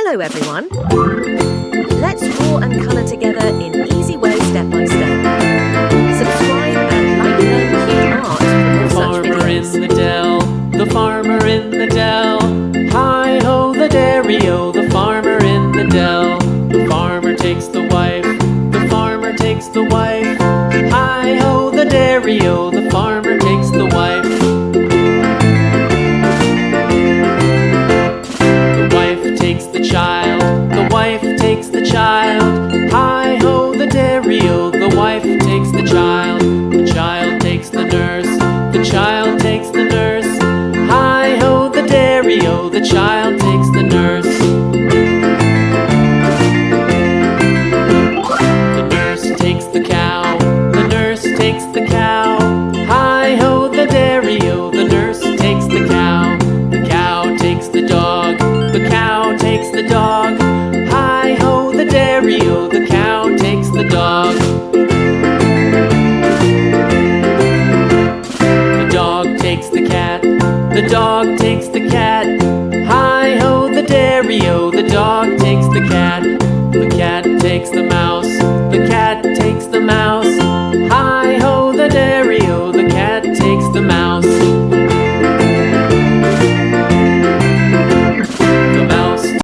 Hello everyone! Let's draw and colour together in easy ways step by step. Subscribe and like Learn Cute Art for more such Farmer videos. in the dell, the farmer in the dell. Hi-ho the dairy-o, the farmer in the dell. The farmer takes the wife, the farmer takes the wife. Hi-ho the dairy-o, the farmer takes the wife. The wife takes the child, the wife takes the child. Hi-ho the dairy-o, the wife takes the child. The child takes the nurse, the child takes the nurse. Hi-ho the dairy-o, the child takes the nurse. The nurse takes the cow, the nurse takes the cow. Hi-ho the dairy-o, the nurse takes the cow. The cow takes the dog, the cow takes the dog. Hi-ho the dairy-o, the cow takes the dog. The dog takes the cat, the dog takes the cat. Hi-ho the dairy-o, the dog takes the cat. The cat takes the mouse,